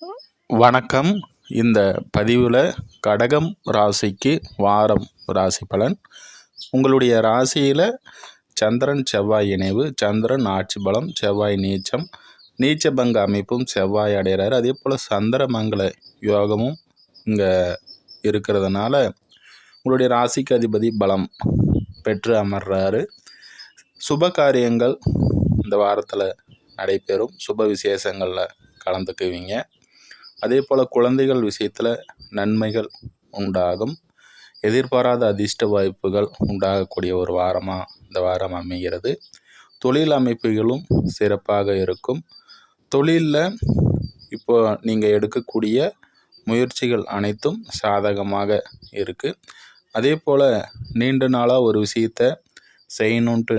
வணக்கம். இந்த பதிவில் கடகம் ராசிக்கு வாரம் ராசி பலன். உங்களுடைய ராசியில் சந்திரன் செவ்வாய் இணைவு, சந்திரன் ஆட்சி பலம், செவ்வாய் நீச்சம், நீச்சபங்க அமைப்பும் செவ்வாய் அடைகிறார். அதே போல் சந்திரமங்கல யோகமும் இங்கே இருக்கிறதுனால உங்களுடைய ராசிக்கு அதிபதி பலம் பெற்று அமர்றாரு. சுப காரியங்கள் இந்த வாரத்தில் நடைபெறும். சுப விசேஷங்களில் கலந்துக்குவீங்க. அதே போல் குழந்தைகள் விஷயத்தில் நன்மைகள் உண்டாகும். எதிர்பாராத அதிர்ஷ்ட வாய்ப்புகள் உண்டாகக்கூடிய ஒரு வாரமாக இந்த வாரம் அமைகிறது. தொழில் அமைப்புகளும் சிறப்பாக இருக்கும். தொழிலில் இப்போ நீங்கள் எடுக்கக்கூடிய முயற்சிகள் அனைத்தும் சாதகமாக இருக்குது. அதே போல் நீண்ட நாளாக ஒரு விஷயத்தை செய்யணுன்ட்டு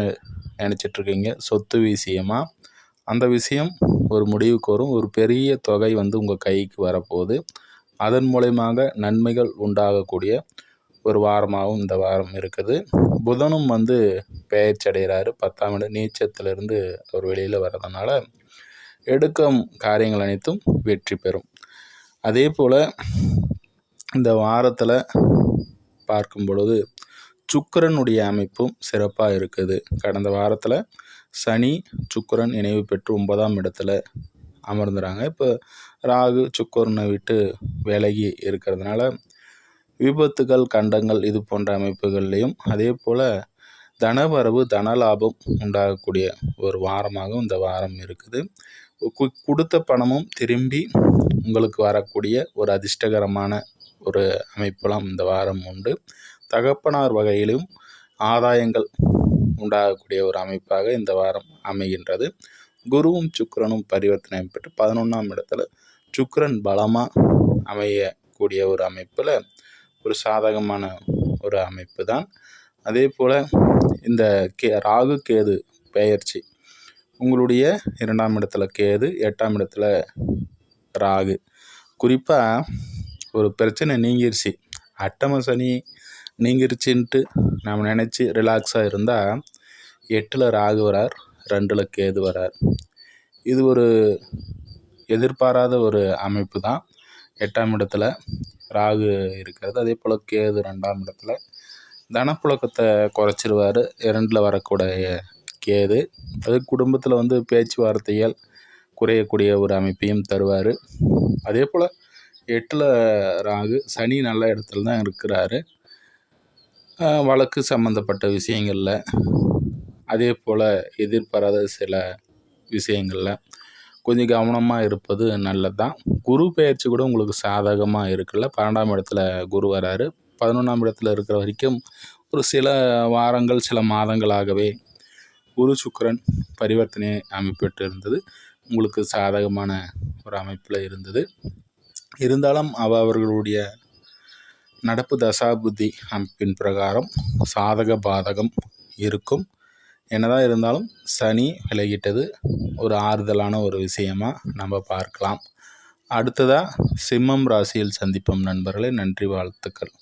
நினச்சிட்ருக்கீங்க, சொத்து விஷயமாக. அந்த விஷயம் ஒரு முடிவுக்கு வரும். ஒரு பெரிய தொகை உங்கள் கைக்கு வரப்போகுது. அதன் மூலயமாக நன்மைகள் உண்டாகக்கூடிய ஒரு வாரமாகவும் இந்த வாரம் இருக்குது. புதனும் பெயர்ச்சி அடைகிறாரு. 10ஆம் இடம் நீச்சத்திலிருந்து அவர் வெளியில் வர்றதுனால எடுக்கும் காரியங்கள் அனைத்தும் வெற்றி பெறும். அதே போல் இந்த வாரத்தில் பார்க்கும் பொழுது சுக்கிரனுடைய அமைப்பும் சிறப்பாக இருக்குது. கடந்த வாரத்தில் சனி சுக்கிரன் இணைவு பெற்று 9ஆம் இடத்துல அமர்ந்துறாங்க. இப்போ ராகு சுக்கிரனை விட்டு விலகி இருக்கிறதுனால விபத்துகள், கண்டங்கள் இது போன்ற அமைப்புகள்லையும், அதே போல் தனவரவு தனலாபம் உண்டாகக்கூடிய ஒரு வாரமாகவும் இந்த வாரம் இருக்குது. கொடுத்த பணமும் திரும்பி உங்களுக்கு வரக்கூடிய ஒரு அதிர்ஷ்டகரமான ஒரு அமைப்பெல்லாம் இந்த வாரம் உண்டு. தகப்பனார் வகையிலும் ஆதாயங்கள் உண்டாகக்கூடிய ஒரு அமைப்பாக இந்த வாரம் அமைகின்றது. குருவும் சுக்கிரனும் பரிவர்த்தனை பெற்று 11ஆம் இடத்துல சுக்கிரன் பலமாக அமையக்கூடிய ஒரு அமைப்பில் ஒரு சாதகமான ஒரு அமைப்பு தான். அதே போல் இந்த ராகு கேது பெயர்ச்சி உங்களுடைய 2ஆம் இடத்துல கேது, 8ஆம் இடத்துல ராகு. குறிப்பாக ஒரு பிரச்சனை நீங்கிருச்சு, அட்டம சனி நீங்கிருச்சுன்ட்டு நம்ம நினச்சி ரிலாக்ஸாக இருந்தால் 8ல் ராகு வரார், 2ல் கேது வரார். இது ஒரு எதிர்பாராத ஒரு அமைப்பு தான். 8ஆம் இடத்துல ராகு இருக்கிறது. அதே போல் கேது 2ஆம் இடத்துல தனப்புழக்கத்தை குறைச்சிருவார். 2ல் வரக்கூடிய கேது அது குடும்பத்தில் பேச்சுவார்த்தைகள் குறையக்கூடிய ஒரு அமைப்பையும் தருவார். அதே போல் 8ல் ராகு, சனி நல்ல இடத்துல தான் இருக்கிறாரு. வழக்கு சம்மந்தப்பட்ட விஷயங்களில், அதே போல் எதிர்பாராத சில விஷயங்களில் கொஞ்சம் கவனமாக இருப்பது நல்லது தான். குரு பெயர்ச்சி கூட உங்களுக்கு சாதகமாக இருக்குல்ல. 12ஆம் இடத்துல குரு வராரு. 11ஆம் இடத்துல இருக்கிற வரைக்கும் ஒரு சில வாரங்கள், சில மாதங்களாகவே குரு சுக்கிரன் பரிவர்த்தனை அமைப்பெற்று இருந்தது. உங்களுக்கு சாதகமான ஒரு அமைப்பில் இருந்தது. இருந்தாலும் அவர்களுடைய நடப்பு தசாபுத்தி அமைப்பின் பிரகாரம் சாதக பாதகம் இருக்கும். என்னதான் இருந்தாலும் சனி விலகிட்டது ஒரு ஆறுதலான ஒரு விஷயமாக நம்ம பார்க்கலாம். அடுத்ததாக சிம்மம் ராசியில் சந்திப்போம் நண்பர்களே. நன்றி, வாழ்த்துக்கள்.